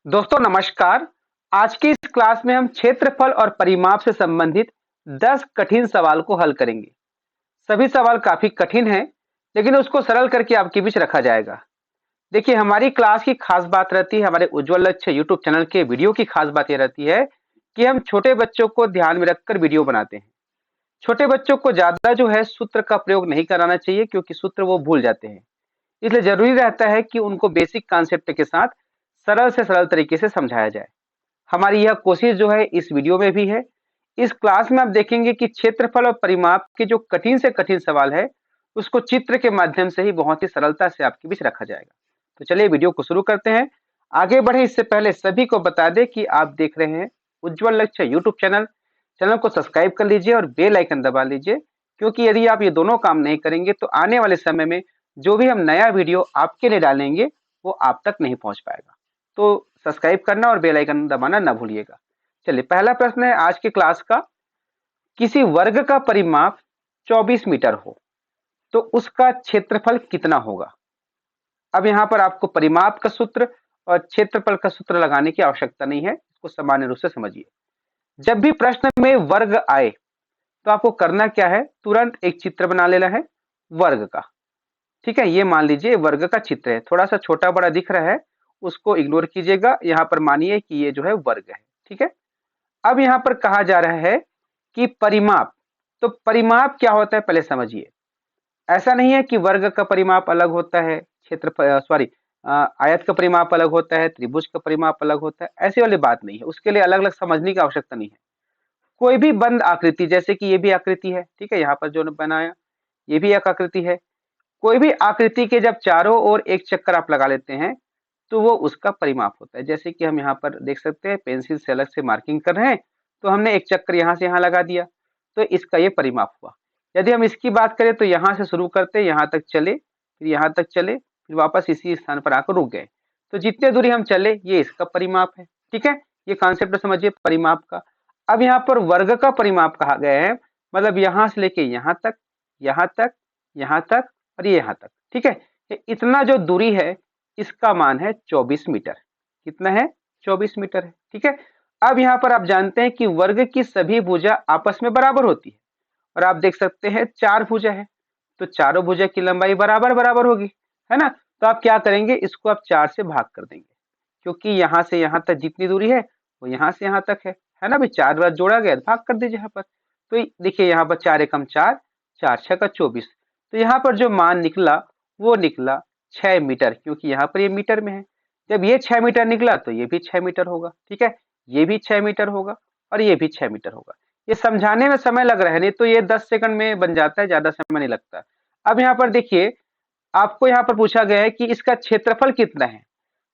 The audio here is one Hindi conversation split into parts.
दोस्तों नमस्कार। आज की इस क्लास में हम क्षेत्रफल और परिमाप से संबंधित 10 कठिन सवाल को हल करेंगे। सभी सवाल काफी कठिन हैं, लेकिन उसको सरल करके आपके बीच रखा जाएगा। देखिए, हमारी क्लास की खास बात रहती है, हमारे उज्ज्वल लक्ष्य यूट्यूब चैनल के वीडियो की खास बात यह रहती है कि हम छोटे बच्चों को ध्यान में रखकर वीडियो बनाते हैं। छोटे बच्चों को ज्यादा जो है सूत्र का प्रयोग नहीं कराना चाहिए, क्योंकि सूत्र वो भूल जाते हैं। इसलिए जरूरी रहता है कि उनको बेसिक कॉन्सेप्ट के साथ सरल से सरल तरीके से समझाया जाए। हमारी यह कोशिश जो है इस वीडियो में भी है। इस क्लास में आप देखेंगे कि क्षेत्रफल और परिमाप के जो कठिन से कठिन सवाल है, उसको चित्र के माध्यम से ही बहुत ही सरलता से आपके बीच रखा जाएगा। तो चलिए वीडियो को शुरू करते हैं। आगे बढ़े इससे पहले सभी को बता दें कि आप देख रहे हैं उज्ज्वल लक्ष्य यूट्यूब चैनल। चैनल को सब्सक्राइब कर लीजिए और बेल आइकन दबा लीजिए, क्योंकि यदि आप ये दोनों काम नहीं करेंगे तो आने वाले समय में जो भी हम नया वीडियो आपके लिए डालेंगे वो आप तक नहीं पहुंच पाएगा। तो सब्सक्राइब करना और बेल आइकन दबाना ना भूलिएगा। चलिए, पहला प्रश्न है आज की क्लास का। किसी वर्ग का परिमाप 24 मीटर हो तो उसका क्षेत्रफल कितना होगा? अब यहाँ पर आपको परिमाप का सूत्र और क्षेत्रफल का सूत्र लगाने की आवश्यकता नहीं है, इसको सामान्य रूप से समझिए। जब भी प्रश्न में वर्ग आए तो आपको करना क्या है, तुरंत एक चित्र बना लेना है वर्ग का। ठीक है, ये मान लीजिए वर्ग का चित्र है, थोड़ा सा छोटा बड़ा दिख रहा है, उसको इग्नोर कीजिएगा। यहाँ पर मानिए कि ये जो है वर्ग है। ठीक है, अब यहाँ पर कहा जा रहा है कि परिमाप। तो परिमाप क्या होता है पहले समझिए। ऐसा नहीं है कि वर्ग का परिमाप अलग होता है, क्षेत्र सॉरी आयत का परिमाप अलग होता है, त्रिभुज का परिमाप अलग होता है, ऐसी वाली बात नहीं है। उसके लिए अलग अलग समझने की आवश्यकता नहीं है। कोई भी बंद आकृति, जैसे कि ये भी आकृति है, ठीक है, यहाँ पर जो बनाया ये भी एक आकृति है। कोई भी आकृति के जब चारों ओर एक चक्कर आप लगा लेते हैं तो वो उसका परिमाप होता है। जैसे कि हम यहाँ पर देख सकते हैं, पेंसिल से अलग से मार्किंग कर रहे हैं, तो हमने एक चक्कर यहाँ से यहाँ लगा दिया, तो इसका ये परिमाप हुआ। यदि हम इसकी बात करें तो यहाँ से शुरू करते यहाँ तक चले, फिर यहाँ तक चले, फिर वापस इसी स्थान पर आकर रुक गए, तो जितने दूरी हम चले ये इसका परिमाप है। ठीक है, ये कॉन्सेप्ट समझिए परिमाप का। अब यहाँ पर वर्ग का परिमाप कहा गया है, मतलब यहाँ से लेके यहाँ तक, यहाँ तक, यहाँ तक और ये यहाँ तक। ठीक है, ये इतना जो दूरी है इसका मान है 24 मीटर। कितना है? 24 मीटर है। ठीक है, अब यहाँ पर आप जानते हैं कि वर्ग की सभी भुजा आपस में बराबर होती है, और आप देख सकते हैं 4 भुजा है, तो चारों भुजा की लंबाई बराबर बराबर होगी, है ना। तो आप क्या करेंगे, इसको आप 4 से भाग कर देंगे, क्योंकि यहाँ से यहाँ तक जितनी दूरी है वो यहाँ से यहाँ तक है ना भाई। 4 बार जोड़ा गया, भाग कर दीजिए यहाँ पर। तो देखिए यहाँ पर 4 एकम 4, 4 छः का 24। तो यहाँ पर जो मान निकला वो निकला 6 मीटर, क्योंकि यहाँ पर ये मीटर में है। जब ये 6 मीटर निकला तो ये भी 6 मीटर होगा। ठीक है, ये भी 6 मीटर होगा और ये भी 6 मीटर होगा। ये समझाने में समय लग रहा है, नहीं तो ये 10 सेकंड में बन जाता है, ज्यादा समय नहीं लगता। अब यहाँ पर देखिए, आपको यहाँ पर पूछा गया है कि इसका क्षेत्रफल कितना है।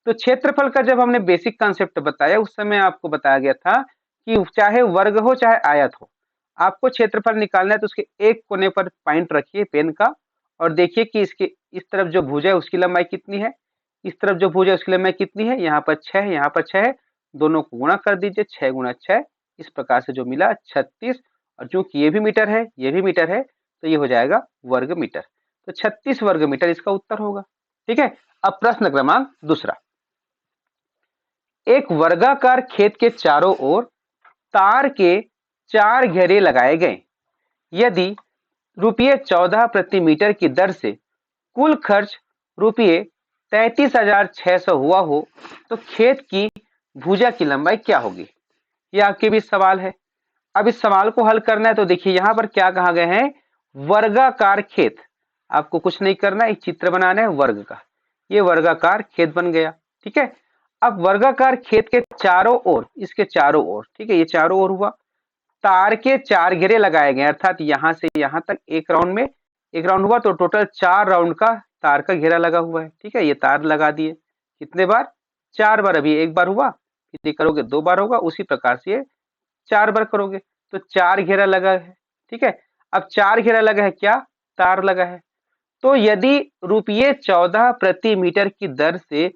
तो क्षेत्रफल का जब हमने बेसिक कॉन्सेप्ट बताया उस समय आपको बताया गया था कि चाहे वर्ग हो चाहे आयत हो, आपको क्षेत्रफल निकालना है तो उसके एक कोने पर पॉइंट रखिए पेन का, और देखिए कि इसके इस तरफ जो भुजा है उसकी लंबाई कितनी है, इस तरफ जो भुजा है उसकी लंबाई कितनी है। यहाँ पर 6 है, यहाँ पर 6 है, दोनों को गुणा कर दीजिए, 6 गुणा 6, इस प्रकार से जो मिला 36। और चूंकि ये भी मीटर है ये भी मीटर है, तो ये हो जाएगा वर्ग मीटर। तो 36 वर्ग मीटर इसका उत्तर होगा। ठीक है, अब प्रश्न क्रमांक दूसरा। एक वर्गाकार खेत के चारों ओर तार के 4 घेरे लगाए गए। यदि ₹14 प्रति मीटर की दर से कुल खर्च ₹33,600 हुआ हो तो खेत की भुजा की लंबाई क्या होगी? ये आपके भी सवाल है। अब इस सवाल को हल करना है तो देखिए यहाँ पर क्या कहा गया है, वर्गाकार खेत। आपको कुछ नहीं करना, एक चित्र बनाना है वर्ग का। ये वर्गाकार खेत बन गया। ठीक है, अब वर्गाकार खेत के चारों ओर, इसके चारों ओर, ठीक है, ये चारों ओर हुआ, तार के 4 घेरे लगाए गए, अर्थात यहां से यहां तक एक राउंड में एक राउंड हुआ, तो टोटल 4 राउंड का तार का घेरा लगा हुआ है। ठीक है, ये तार लगा दिए, कितने बार? 4 बार। अभी एक बार हुआ, यदि करोगे 2 बार होगा, उसी प्रकार से ये 4 बार करोगे तो 4 घेरा लगा है। ठीक है, अब 4 घेरा लगा है, क्या? तार लगा है। तो यदि ₹14 प्रति मीटर की दर से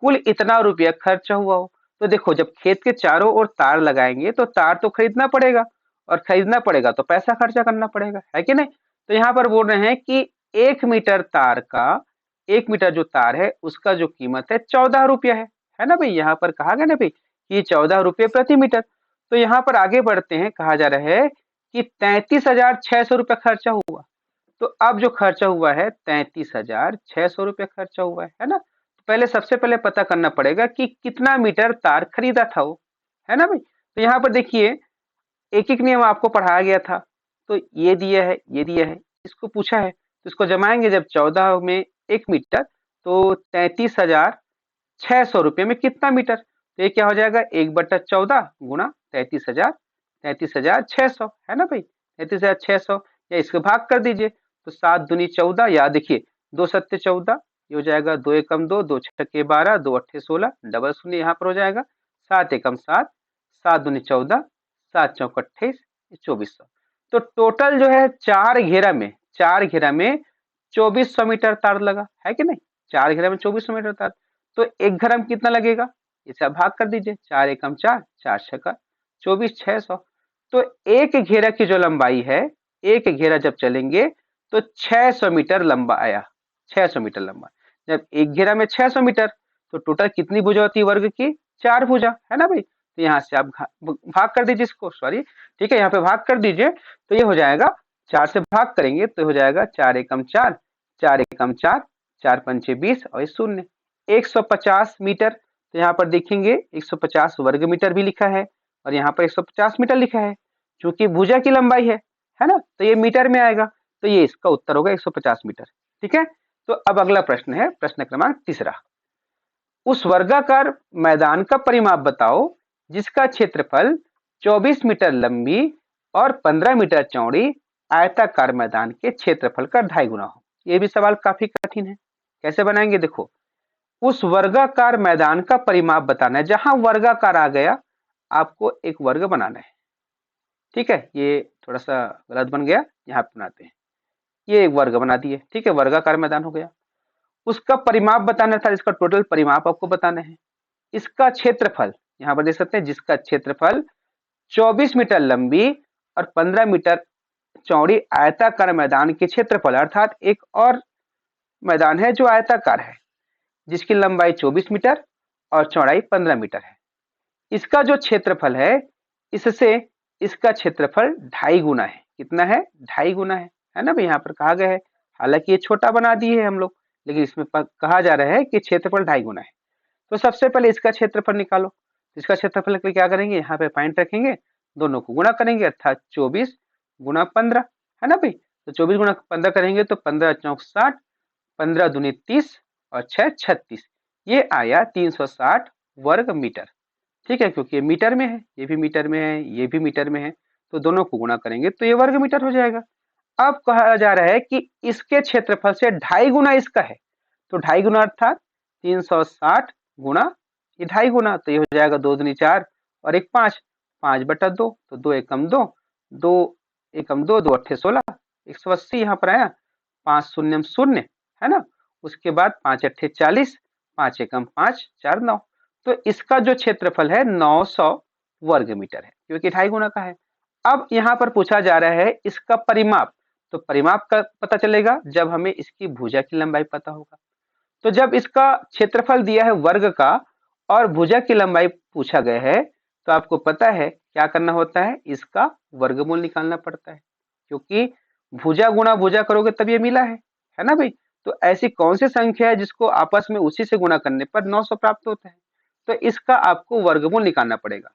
कुल इतना रुपया खर्च हुआ हो, तो देखो जब खेत के चारों ओर तार लगाएंगे तो तार तो खरीदना पड़ेगा, और खरीदना पड़ेगा तो पैसा खर्चा करना पड़ेगा, है कि नहीं। तो यहाँ पर बोल रहे हैं कि 1 मीटर तार का, 1 मीटर जो तार है उसका जो कीमत है 14 रुपया है है ना भाई, यहाँ पर कहा गया ना भाई कि 14 रुपये प्रति मीटर। तो यहाँ पर आगे बढ़ते हैं, कहा जा रहा है कि 33,600 रुपये खर्चा हुआ। तो अब जो खर्चा हुआ है 33,600 रुपये खर्चा हुआ है ना। तो पहले सबसे पहले पता करना पड़ेगा कि कितना मीटर तार खरीदा था वो, है ना भाई। तो यहाँ पर देखिए एक एक नियम आपको पढ़ाया गया था। तो ये दिया है, ये दिया है, इसको पूछा है, तो इसको जमाएंगे जब 14 में 1 मीटर, तो 33,600 रुपये में कितना मीटर, तो ये क्या हो जाएगा 1/14 गुणा 33,600, है ना भाई, 33,600, या इसको भाग कर दीजिए। तो 7 दूनी 14, या देखिए 2 सत्ते 14, ये हो जाएगा 2 एकम 2, 2 छक्के 12, 2 अट्ठे 16, डबल शून्य यहाँ पर हो जाएगा, 7 एकम 7, 7 दूनी 14, 7 चौक 28, 2400। तो टोटल जो है चार घेरा में 2400 मीटर तार लगा है कि नहीं, 4 घेरा में 2400 मीटर तार। तो 1 घेरा में कितना लगेगा, इसे आप भाग कर दीजिए, 4 एकम 4, 4 छक्का 24, 600। तो एक घेरा की जो लंबाई है, एक घेरा जब चलेंगे तो 600 मीटर लंबा आया, 600 मीटर लंबा। जब एक घेरा में 600 मीटर, तो टोटल कितनी भुजा होती है वर्ग की, 4 भुजा, है ना भाई। तो यहाँ से आप भाग कर दीजिए इसको, सॉरी, ठीक है, यहाँ पे भाग कर दीजिए। तो ये हो जाएगा, 4 से भाग करेंगे तो हो जाएगा 4 एकम 4, 4 एकम 4, 4 पंचे 20 और 0, 150 मीटर। तो यहाँ पर देखेंगे 150 वर्ग मीटर भी लिखा है और यहाँ पर 150 मीटर लिखा है, क्योंकि भुजा की लंबाई है ना, तो ये मीटर में आएगा। तो ये इसका उत्तर होगा 150 मीटर। ठीक है, तो अब अगला प्रश्न है, प्रश्न क्रमांक 3। उस वर्गाकार मैदान का परिमाप बताओ जिसका क्षेत्रफल 24 मीटर लंबी और 15 मीटर चौड़ी आयताकार मैदान के क्षेत्रफल का 2.5 गुना हो। ये भी सवाल काफी कठिन है, कैसे बनाएंगे, देखो उस वर्गाकार मैदान का परिमाप बताना है। जहां वर्गाकार आ गया आपको एक वर्ग बनाना है, ठीक है, ये थोड़ा सा गलत बन गया, यहाँ पे बनाते हैं, ये एक वर्ग बना दिए, ठीक है, वर्गाकार मैदान हो गया। उसका परिमाप बताना था, इसका टोटल परिमाप आपको बताना है। इसका क्षेत्रफल यहाँ पर देख सकते हैं, जिसका क्षेत्रफल 24 मीटर लंबी और 15 मीटर चौड़ी आयताकार मैदान के क्षेत्रफल, अर्थात एक और मैदान है जो आयताकार है, जिसकी लंबाई 24 मीटर और चौड़ाई 15 मीटर है। इसका जो क्षेत्रफल है, इससे इसका क्षेत्रफल 2.5 गुना है। कितना है, 2.5 गुना है ना भाई, यहाँ पर कहा गया है। हालांकि ये छोटा बना दिए है हम लोग, लेकिन इसमें कहा जा रहा है कि क्षेत्रफल 2.5 गुना है। तो सबसे पहले इसका क्षेत्रफल निकालो। इसका क्षेत्रफल के लिए क्या करेंगे, यहाँ पे पॉइंट रखेंगे, दोनों को गुणा करेंगे, अर्थात 24 गुणा 15, है ना भाई। तो 24 गुणा 15 करेंगे तो 15 चौक 60, 15 दूनी 30 और 6 36, ये आया 360 वर्ग मीटर। ठीक है, क्योंकि ये मीटर में है, ये भी मीटर में है, ये भी मीटर में है, तो दोनों को गुणा करेंगे तो ये वर्ग मीटर हो जाएगा। अब कहा जा रहा है कि इसके क्षेत्रफल से 2.5 गुना इसका है, तो 2.5 गुना अर्थात 360 गुणा ये 2.5 गुना, तो ये हो जाएगा 2 दूनी 4 और 1 5, 5/2, तो 2 एकम 2, 2 एकम 2, 2 अट्ठे 16, 180 यहाँ पर आया, 5 शून्यम 0, है ना। उसके बाद 5 अट्ठे 40, 5 एकम 5, 4 9। तो इसका जो क्षेत्रफल है 900 वर्ग मीटर है, क्योंकि 2.5 गुना का है। अब यहाँ पर पूछा जा रहा है इसका परिमाप, तो परिमाप का पता चलेगा जब हमें इसकी भुजा की लंबाई पता होगा। तो जब इसका क्षेत्रफल दिया है वर्ग का और भुजा की लंबाई पूछा गया है, तो आपको पता है क्या करना होता है, इसका वर्गमूल निकालना पड़ता है, क्योंकि भुजा गुणा भुजा करोगे तब ये मिला है ना भाई। तो ऐसी कौन सी संख्या है जिसको आपस में उसी से गुणा करने पर 900 प्राप्त होता है, तो इसका आपको वर्गमूल निकालना पड़ेगा।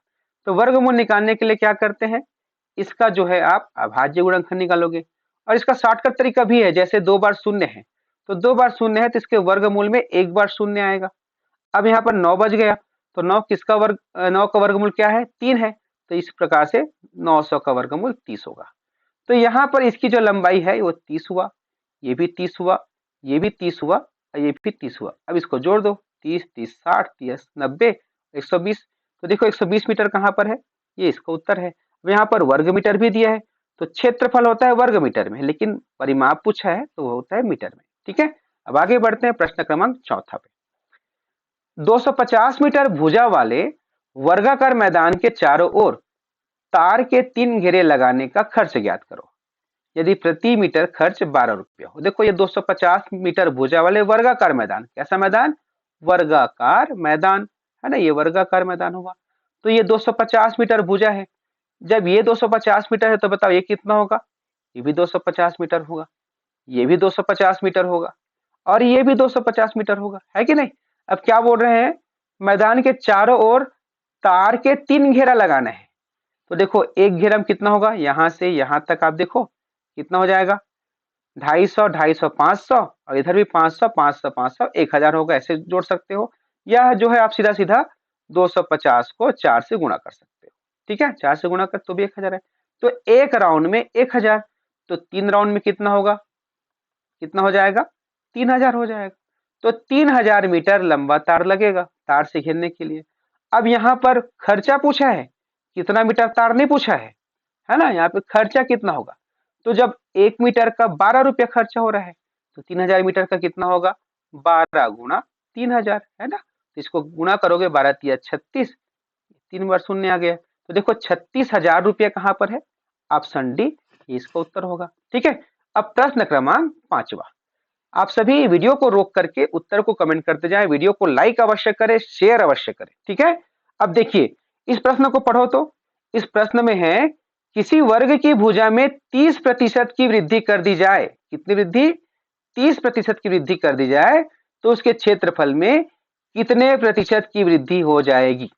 तो वर्गमूल निकालने के लिए क्या करते हैं, इसका जो है आप अभाज्य गुणनखंड निकालोगे, और इसका शॉर्टकट तरीका भी है, जैसे 2 बार शून्य है, तो 2 बार शून्य है तो इसके वर्गमूल में 1 बार शून्य आएगा। अब यहाँ पर 9 बच गया, तो 9 किसका वर्ग, 9 का वर्गमूल क्या है, 3 है, तो इस प्रकार से 900 का वर्गमूल 30 होगा। तो यहाँ पर इसकी जो लंबाई है वो 30 हुआ, ये भी 30 हुआ, ये भी 30 हुआ और ये भी 30 हुआ। अब इसको जोड़ दो, 30 30 60 30 90 120। तो देखो 120 मीटर कहाँ पर है, ये इसका उत्तर है। अब यहाँ पर वर्ग मीटर भी दिया है, तो क्षेत्रफल होता है वर्ग मीटर में, लेकिन परिमाप पूछा है तो वो होता है मीटर में। ठीक है, अब आगे बढ़ते हैं प्रश्न क्रमांक 4 पे। 250 मीटर भुजा वाले वर्गाकार मैदान के चारों ओर तार के 3 घेरे लगाने का खर्च ज्ञात करो यदि प्रति मीटर खर्च 12 रुपया हो। देखो ये 250 मीटर भुजा वाले वर्गाकार मैदान, कैसा मैदान, वर्गाकार मैदान, है ना, ये वर्गाकार मैदान हुआ। तो ये 250 मीटर भुजा है। जब ये 250 मीटर है तो बताओ ये कितना होगा, ये भी 250 मीटर होगा, ये भी 250 मीटर होगा, और ये भी 250 मीटर होगा, है कि नहीं। अब क्या बोल रहे हैं, मैदान के चारों ओर तार के 3 घेरा लगाना है। तो देखो एक घेरा में कितना होगा, यहां से यहां तक आप देखो कितना हो जाएगा, 250, 250, 500, और इधर भी 500, 500, 500, 1000 होगा, ऐसे जोड़ सकते हो। या जो है आप सीधा सीधा 250 को 4 से गुणा कर सकते हो। ठीक है, 4 से गुणा कर तो भी 1000 है। तो एक राउंड में 1000, तो 3 राउंड में कितना होगा, कितना हो जाएगा, 3000 हो जाएगा। तो 3000 मीटर लंबा तार लगेगा तार से घेरने के लिए। अब यहाँ पर खर्चा पूछा है, कितना मीटर तार नहीं पूछा है ना, यहाँ पे खर्चा कितना होगा। तो जब 1 मीटर का 12 रुपया खर्चा हो रहा है, तो 3000 मीटर का कितना होगा, 12 गुणा 3000, है ना। तो इसको गुणा करोगे, 12 तिया 36, 3 बार शून्य आ गया। तो देखो 36,000 रुपया कहाँ पर है, ऑप्शन डी ये इसका उत्तर होगा। ठीक है, अब प्रश्न क्रमांक 5वां। आप सभी वीडियो को रोक करके उत्तर को कमेंट करते जाएं, वीडियो को लाइक अवश्य करें, शेयर अवश्य करें। ठीक है, अब देखिए इस प्रश्न को पढ़ो। तो इस प्रश्न में है, किसी वर्ग की भुजा में 30% की वृद्धि कर दी जाए, कितनी वृद्धि, 30% की वृद्धि कर दी जाए, तो उसके क्षेत्रफल में कितने प्रतिशत की वृद्धि हो जाएगी।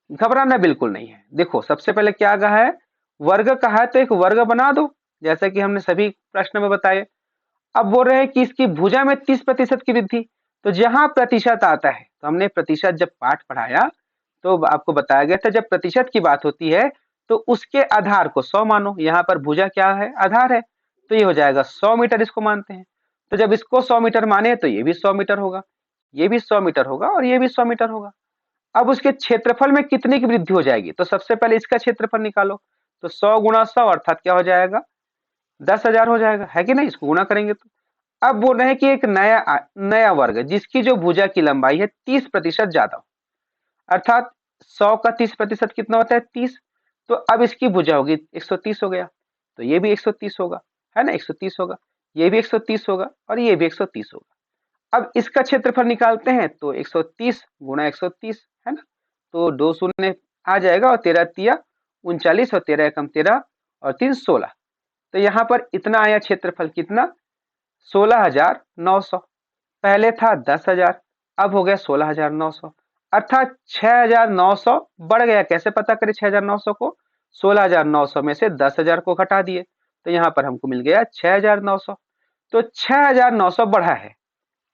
घबराना बिल्कुल नहीं है। देखो सबसे पहले क्या कहा है, वर्ग कहा है तो एक वर्ग बना दो, जैसा कि हमने सभी प्रश्न में बताए। अब बोल रहे हैं कि इसकी भुजा में 30% की वृद्धि, तो जहां प्रतिशत आता है, तो हमने प्रतिशत जब पाठ पढ़ाया तो आपको बताया गया था, जब प्रतिशत की बात होती है तो उसके आधार को 100 मानो। यहाँ पर भुजा क्या है, आधार है, तो ये हो जाएगा 100 मीटर, इसको मानते हैं। तो जब इसको 100 मीटर माने तो ये भी 100 मीटर होगा, ये भी 100 मीटर होगा, और ये भी 100 मीटर होगा। अब उसके क्षेत्रफल में कितने की वृद्धि हो जाएगी, तो सबसे पहले इसका क्षेत्रफल निकालो। तो 100 गुणा 100 अर्थात क्या हो जाएगा, 10,000 हो जाएगा, है कि नहीं, इसको गुणा करेंगे तो। अब बोल रहे हैं कि एक नया वर्ग जिसकी जो भुजा की लंबाई है 30% ज्यादा हो, अर्थात 100 का 30% कितना होता है, 30। तो अब इसकी भुजा होगी 130 हो गया, तो ये भी 130 होगा, है ना, 130 होगा, ये भी 130 होगा, और ये भी 130 होगा। अब इसका क्षेत्रफल निकालते हैं, तो 130 गुणा 130, है ना, तो 2 शून्य आ जाएगा, और 13 तिया 39, और 13 एकम 13, और 3 16। तो यहाँ पर इतना आया क्षेत्रफल, कितना, 16,900। पहले था 10,000, अब हो गया 16,900, अर्थात 6,900 बढ़ गया। कैसे पता करें 6,900 को, 16,900 में से 10,000 को घटा दिए, तो यहाँ पर हमको मिल गया 6,900। तो 6,900 बढ़ा है,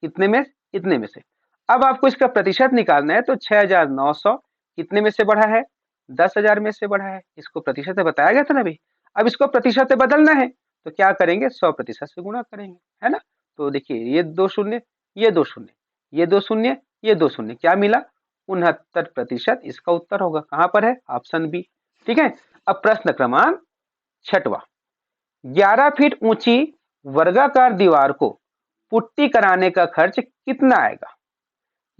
कितने में, इतने में से। अब आपको इसका प्रतिशत निकालना है, तो 6,900 कितने में से बढ़ा है, 10,000 में से बढ़ा है। इसको प्रतिशत से बताया गया था ना अभी। अब इसको प्रतिशत से बदलना है, तो क्या करेंगे, 100% से गुणा करेंगे, है ना। तो देखिए ये 2 शून्य, ये 2 शून्य, ये 2 शून्य, ये 2 शून्य, क्या मिला, 69% इसका उत्तर होगा। कहां पर है, ऑप्शन बी। ठीक है, अब प्रश्न क्रमांक 6वां। 11 फीट ऊंची वर्गाकार दीवार को पुट्टी कराने का खर्च कितना आएगा,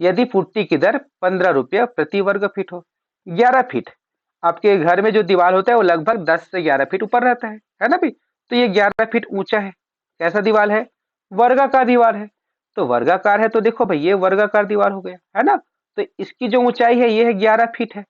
यदि पुट्टी की दर 15 रुपया प्रति वर्ग फीट हो। 11 फीट, आपके घर में जो दीवार होता है वो लगभग 10 से 11 फीट ऊपर रहता है ना भाई। तो ये 11 फीट ऊंचा है, कैसा दीवार है, वर्गाकार दीवार है। तो वर्गाकार है तो देखो भाई ये वर्गाकार दीवार हो गया, है ना। तो इसकी जो ऊंचाई है ये है 11 फीट है,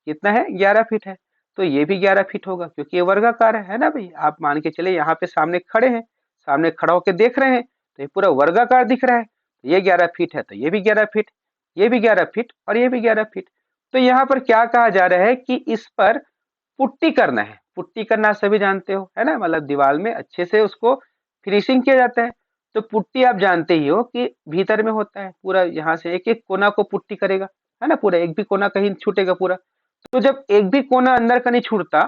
कितना है, 11 फीट है। तो ये भी 11 फीट होगा क्योंकि ये वर्गाकार है ना भाई। आप मान के चले यहाँ पे सामने खड़े हैं, सामने खड़ा होकर देख रहे हैं, तो ये पूरा वर्गाकार दिख रहा है। तो ये 11 फीट है, तो ये भी 11 फीट, ये भी 11 फीट, और ये भी 11 फीट। तो यहाँ पर क्या कहा जा रहा है कि इस पर पुट्टी करना है। पुट्टी करना सभी जानते हो, है ना, मतलब दीवार में अच्छे से उसको फिनिशिंग किया जाता है। तो पुट्टी आप जानते ही हो कि भीतर में होता है, पूरा यहाँ से एक एक कोना को पुट्टी करेगा, है ना, पूरा एक भी कोना कहीं छूटेगा पूरा। तो जब एक भी कोना अंदर का नहीं छूटता,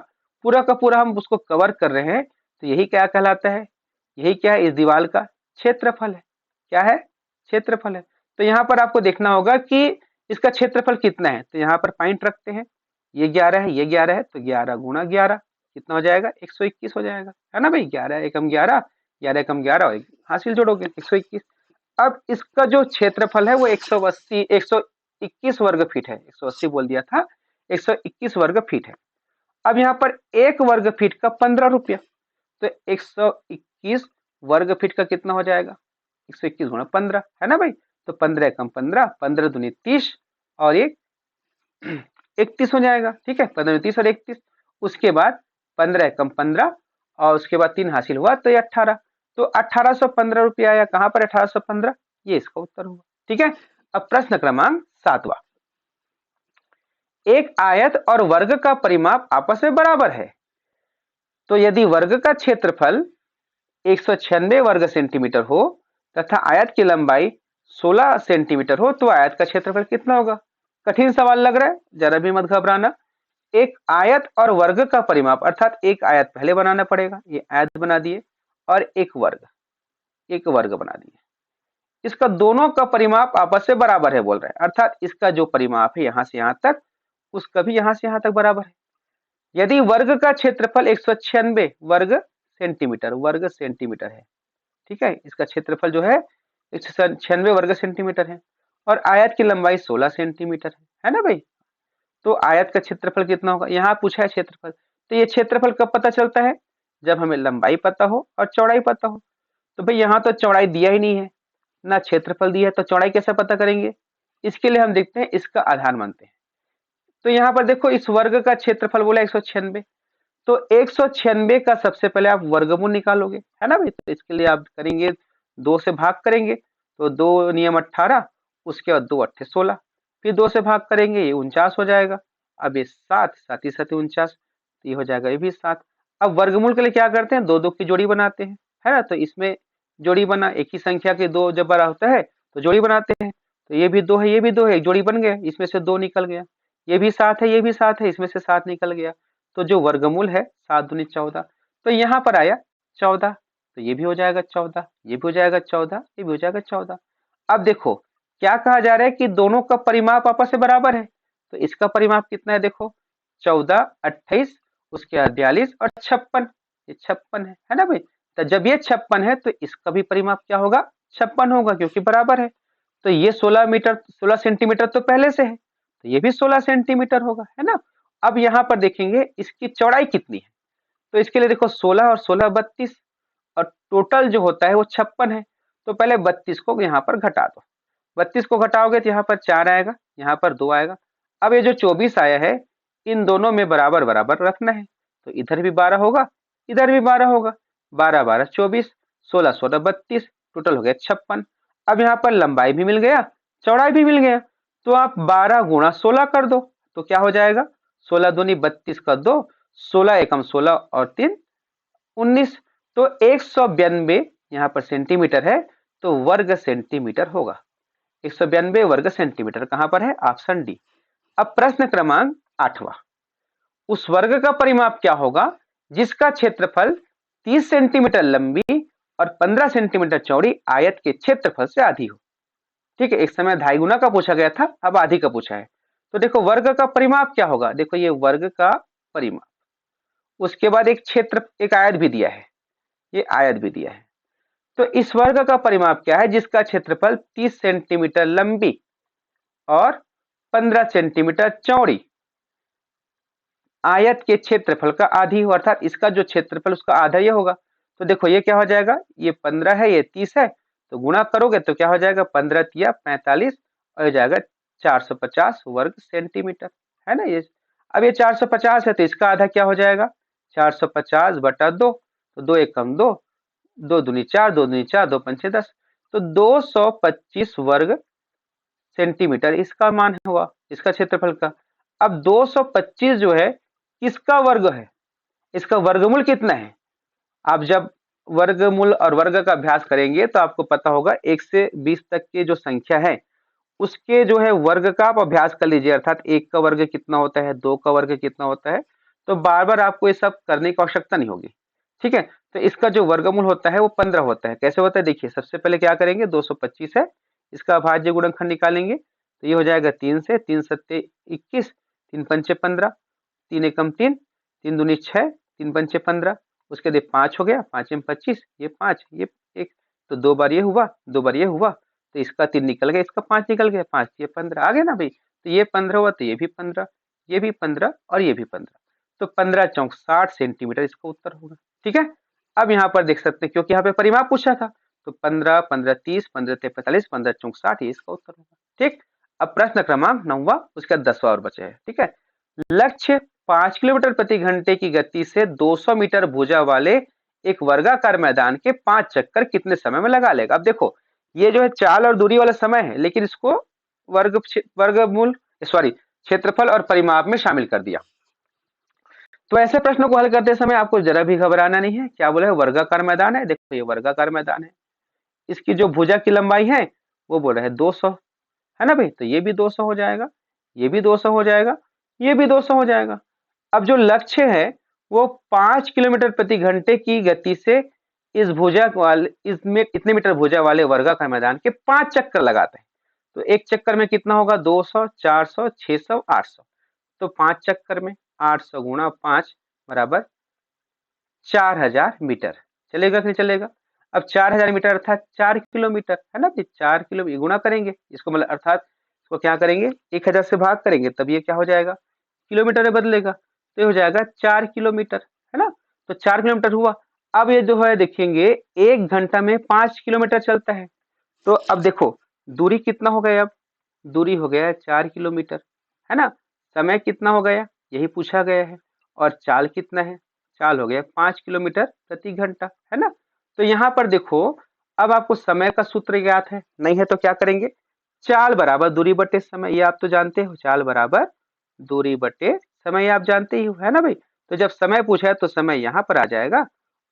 पूरा का पूरा हम उसको कवर कर रहे हैं, तो यही क्या कहलाता है, यही क्या है, इस दीवार का क्षेत्रफल है। क्या है, क्षेत्रफल है। तो यहाँ पर आपको देखना होगा कि इसका क्षेत्रफल कितना है, तो यहाँ पर पॉइंट रखते हैं, ये 11 है, ये 11 है, तो 11 गुणा 11 कितना हो जाएगा, 121 हो जाएगा, है ना भाई। 11 एकम 11, 11 एकम 11, और हासिल जोड़ोगे 121। अब इसका जो क्षेत्रफल है वो 180 121 वर्ग फीट है, 180 बोल दिया था, 121 वर्ग फीट है। अब यहाँ पर एक वर्ग फीट का 15 रुपया, तो 121 वर्ग फीट का कितना हो जाएगा, 121 गुणा 15, है ना भाई। तो 15 कम 15, 15 दूनी 30 और ये 31 हो जाएगा। ठीक है, 15 30 और 31। उसके बाद 15 कम 15 और उसके बाद 3 हासिल हुआ तो ये 18। तो 1815 रुपया आया। कहां पर 1815? ये इसका उत्तर हुआ। ठीक है, अब प्रश्न क्रमांक 7वां। एक आयत और वर्ग का परिमाप आपस में बराबर है, तो यदि वर्ग का क्षेत्रफल 196 वर्ग सेंटीमीटर हो तथा आयत की लंबाई 16 सेंटीमीटर हो तो आयत का क्षेत्रफल कितना होगा? कठिन सवाल लग रहा है, जरा भी मत घबराना। एक आयत और वर्ग का परिमाप, अर्थात एक आयत पहले बनाना पड़ेगा, ये आयत बना दिए, और एक वर्ग बना दिए। इसका दोनों का परिमाप आपस में बराबर है बोल रहे हैं, अर्थात इसका जो परिमाप है यहां से यहां तक, उसका भी यहां से यहां तक बराबर है। यदि वर्ग का क्षेत्रफल 196 वर्ग सेंटीमीटर है, ठीक है, इसका क्षेत्रफल जो है 196 वर्ग सेंटीमीटर है, और आयत की लंबाई 16 सेंटीमीटर है ना भाई? तो आयत का क्षेत्रफल कितना होगा? यहाँ पूछा है क्षेत्रफल, तो ये क्षेत्रफल कब पता चलता है? जब हमें लंबाई पता हो और चौड़ाई पता हो। तो भाई यहाँ तो चौड़ाई दिया ही नहीं है, ना क्षेत्रफल दिया है, तो चौड़ाई कैसे पता करेंगे? इसके लिए हम देखते हैं, इसका आधार मानते हैं। तो यहाँ पर देखो, इस वर्ग का क्षेत्रफल बोला 196, तो 196 का सबसे पहले आप वर्गमूल निकालोगे, है ना भाई? तो इसके लिए आप करेंगे 2 से भाग करेंगे, तो 2 नियम 18, उसके बाद 2 अट्ठे 16, फिर 2 से भाग करेंगे, ये 49 हो जाएगा। अब ये 7 7 ही 7 49, तो ये हो जाएगा ये भी 7। अब वर्गमूल के लिए क्या करते हैं? 2 2 की जोड़ी बनाते हैं, है ना? तो इसमें जोड़ी बना, एक ही संख्या के 2 जब बड़ा होता है तो जोड़ी बनाते हैं। तो ये भी 2 है, ये भी 2 है, एक जोड़ी बन गया, इसमें से 2 निकल गया। ये भी 7 है, ये भी 7 है, इसमें से 7 निकल गया। तो जो वर्गमूल है 7 दूनी 14, तो यहाँ पर आया 14, तो ये भी हो जाएगा 14, ये भी हो जाएगा 14, ये भी हो जाएगा 14। अब देखो क्या कहा जा रहा है कि दोनों का परिमाप आपस में बराबर है, तो इसका परिमाप कितना है? देखो 14 28, उसके बाद 42 और 56, ये 56 है ना भाई? तो जब ये 56 है तो इसका भी परिमाप क्या होगा? 56 होगा, क्योंकि बराबर है। तो ये 16 सेंटीमीटर तो पहले से है, तो ये भी 16 सेंटीमीटर होगा, है ना? अब यहाँ पर देखेंगे इसकी चौड़ाई कितनी है, तो इसके लिए देखो 16 और 16 32, और टोटल जो होता है वो 56 है। तो पहले 32 को यहाँ पर घटा दो, 32 को घटाओगे तो यहाँ पर 4 आएगा, यहाँ पर 2 आएगा। अब ये जो 24 आया है, इन दोनों में बराबर बराबर रखना है, तो इधर भी 12 होगा, इधर भी 12 होगा, 12 12 24, 16 16 32, टोटल हो गया 56। अब यहाँ पर लंबाई भी मिल गया, चौड़ाई भी मिल गया, तो आप 12 गुणा 16 कर दो, तो क्या हो जाएगा? 16 दूनी 32 का 2, 16 एकम 16 और 3 19। तो 192 यहाँ पर सेंटीमीटर है, तो वर्ग सेंटीमीटर होगा। 192 वर्ग सेंटीमीटर कहां पर है? Option D. अब प्रश्न क्रमांक 8वां। उस वर्ग का परिमाप क्या होगा जिसका क्षेत्रफल 30 सेंटीमीटर लंबी और 15 सेंटीमीटर चौड़ी आयत के क्षेत्रफल से आधी हो? ठीक है, एक समय 2.5 गुना का पूछा गया था, अब आधी का पूछा है। तो देखो वर्ग का परिमाप क्या होगा, देखो ये वर्ग का परिमाप, उसके बाद एक क्षेत्र, एक आयत भी दिया है, ये आयत भी दिया है। तो इस वर्ग का परिमाप क्या है जिसका क्षेत्रफल 30 सेंटीमीटर लंबी और 15 सेंटीमीटर चौड़ी आयत के क्षेत्रफल का आधी हो, अर्थात इसका जो क्षेत्रफल उसका आधा ये होगा। तो देखो ये क्या हो जाएगा, ये 15 है, ये 30 है, तो गुणा करोगे तो क्या हो जाएगा? 15 तिया 45 और हो जाएगा 450 वर्ग सेंटीमीटर, है ना? ये अब ये 450 है तो इसका आधा क्या हो जाएगा? 450 बटा 2, तो 2 एकम 2, 2 दूनी 4, 2 दूनी 4, 2 पंचे 10, तो 225 वर्ग सेंटीमीटर इसका मान हुआ, इसका क्षेत्रफल का। अब 225 जो है किसका वर्ग है? इसका वर्गमूल कितना है? आप जब वर्गमूल और वर्ग का अभ्यास करेंगे तो आपको पता होगा 1 से 20 तक की जो संख्या है उसके जो है वर्ग का आप अभ्यास कर लीजिए, अर्थात 1 का वर्ग कितना होता है, 2 का वर्ग कितना होता है, तो बार बार आपको ये सब करने की आवश्यकता नहीं होगी। ठीक है, तो इसका जो वर्गमूल होता है वो 15 होता है। कैसे होता है देखिए, सबसे पहले क्या करेंगे, 225 है, इसका भाज्य गुणनखंड निकालेंगे, तो ये हो जाएगा 3 से, 3 सत्ते 21, 3 पंचे 15, 3 एकम 3, 3 दूनी 6, 3 पंचे 15, उसके बाद 5 हो गया, 5 में 25, ये 5, ये 1, तो 2 बार ये हुआ, 2 बार ये हुआ, तो इसका 3 निकल गया, इसका 5 निकल गया, 5 ये 15 आ गया ना भाई? तो ये 15 हुआ, तो ये भी 15, ये भी 15 और ये भी 15, तो 15 चौक 60 सेंटीमीटर इसका उत्तर होगा। ठीक है, अब यहाँ पर देख सकते हैं क्योंकि यहाँ पे परिमाप पूछा था, तो 15, 15 30, 15 45, 15 चौक 60, ये इसका उत्तर होगा। ठीक, अब प्रश्न क्रमांक 9वां, उसका 10वां और बचे है। ठीक है, लक्ष्य 5 किलोमीटर प्रति घंटे की गति से 200 मीटर भुजा वाले एक वर्गाकार मैदान के 5 चक्कर कितने समय में लगा लेगा। अब देखो, ये जो है चाल और दूरी वाला समय है, लेकिन इसको वर्गमूल सॉरी क्षेत्रफल और परिमाप में शामिल कर दिया। तो ऐसे प्रश्नों को हल करते समय आपको जरा भी घबराना नहीं है। क्या बोला है, वर्गाकार मैदान है। देखो ये वर्गाकार मैदान है, इसकी जो भुजा की लंबाई है वो बोल रहा है 200, है ना भाई। तो ये भी 200 हो जाएगा, ये भी 200 हो जाएगा, ये भी 200 हो जाएगा। अब जो लक्ष्य है वो 5 किलोमीटर प्रति घंटे की गति से इस भुजा वाले इसमें इतने मीटर भुजा वाले वर्गाकार मैदान के 5 चक्कर लगाते हैं। तो एक चक्कर में कितना होगा, 200, 400, 600, 800। तो 5 चक्कर में 800 गुणा 5 बराबर 4000 मीटर। चलेगा कि नहीं चलेगा। अब 4000 मीटर अर्थात 4 किलोमीटर, है ना। 4 किलो गुणा करेंगे इसको, मतलब अर्थात इसको क्या करेंगे, 1000 से भाग करेंगे, तब ये क्या हो जाएगा, किलोमीटर में बदलेगा। तो ये हो जाएगा 4 किलोमीटर, है ना। तो 4 किलोमीटर हुआ। अब ये जो है देखेंगे 1 घंटा में 5 किलोमीटर चलता है। तो अब देखो दूरी कितना हो गया, अब दूरी हो गया है 4 किलोमीटर, है ना। समय कितना हो गया, यही पूछा गया है। और चाल कितना है, चाल हो गया 5 किलोमीटर प्रति घंटा, है ना। तो यहाँ पर देखो, अब आपको समय का सूत्र ज्ञात है, नहीं है तो क्या करेंगे, चाल बराबर दूरी बटे समय, ये आप तो जानते हो, चाल बराबर दूरी बटे समय, आप जानते ही हो, है ना भाई। तो जब समय पूछा है तो समय यहाँ पर आ जाएगा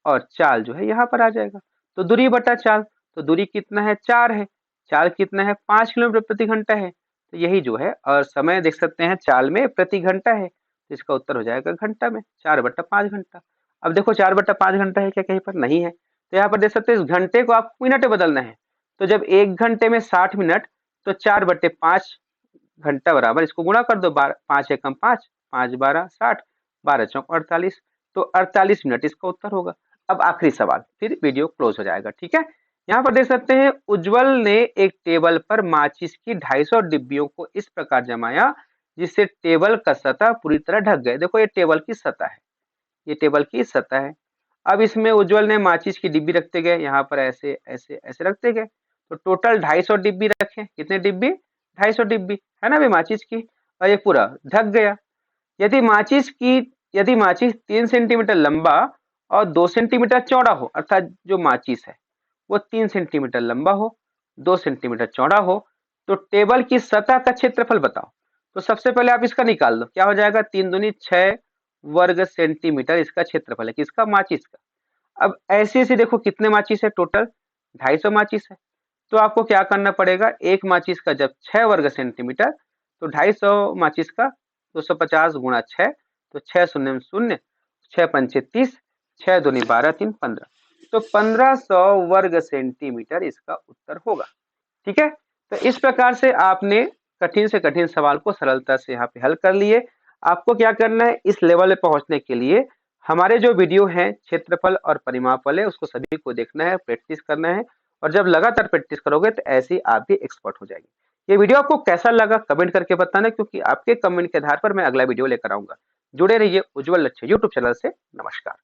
और चाल जो है यहाँ पर आ जाएगा। तो दूरी बटा चाल, तो दूरी कितना है, 4 है, चाल कितना है, 5 किलोमीटर प्रति घंटा है। तो यही जो है, और समय देख सकते हैं चाल में प्रति घंटा है, तो इसका उत्तर हो जाएगा घंटा में, 4/5 घंटा। अब देखो 4/5 घंटा है क्या, कहीं पर नहीं है। तो यहाँ पर देख सकते हैं इस घंटे को आपको मिनट में बदलना है। तो जब 1 घंटे में 60 मिनट, तो 4/5 घंटा बराबर इसको गुणा कर दो, 5 एकम 5, 5 12 60, 12 चौक 48। तो 48 मिनट इसका उत्तर होगा। अब आखिरी सवाल, फिर वीडियो क्लोज हो जाएगा। ठीक है, यहाँ पर देख सकते हैं उज्जवल ने एक टेबल पर माचिस की 250 डिब्बियों को इस प्रकार जमाया जिससे टेबल का सतह पूरी तरह ढक गए। देखो ये टेबल की सतह है, ये टेबल की सतह है। अब इसमें उज्जवल ने माचिस की डिब्बी रखते गए, यहाँ पर ऐसे ऐसे ऐसे रखते गए। तो टोटल 250 डिब्बी रखे, कितने डिब्बी, 250 डिब्बी, है ना भाई माचिस की। और ये पूरा ढक गया। यदि यदि माचिस 3 सेंटीमीटर लंबा और 2 सेंटीमीटर चौड़ा हो, अर्थात जो माचिस है वो 3 सेंटीमीटर लंबा हो, 2 सेंटीमीटर चौड़ा हो, तो टेबल की सतह का क्षेत्रफल बताओ। तो सबसे पहले आप इसका निकाल दो, क्या हो जाएगा, 3 दूनी 6 वर्ग सेंटीमीटर इसका क्षेत्रफल है, किसका, माचिस का। अब ऐसे ऐसे देखो कितने माचिस है, टोटल 250 माचिस है। तो आपको क्या करना पड़ेगा, एक माचिस का जब 6 वर्ग सेंटीमीटर, तो 250 माचिस का 250 गुणा 6, तो 6 शून्य शून्य, 6 पंचे 30, 6 दूनी 12, 3 15, तो 1500 वर्ग सेंटीमीटर इसका उत्तर होगा। ठीक है, तो इस प्रकार से आपने कठिन से कठिन सवाल को सरलता से यहाँ पे हल कर लिए। आपको क्या करना है, इस लेवल पे पहुंचने के लिए हमारे जो वीडियो हैं क्षेत्रफल और परिमाप वाले, उसको सभी को देखना है, प्रैक्टिस करना है। और जब लगातार प्रैक्टिस करोगे तो ऐसे ही आप भी एक्सपर्ट हो जाएंगे। ये वीडियो आपको कैसा लगा कमेंट करके बताना, क्योंकि आपके कमेंट के आधार पर मैं अगला वीडियो लेकर आऊंगा। जुड़े रहिए उज्जवल लक्ष्य यूट्यूब चैनल से। नमस्कार।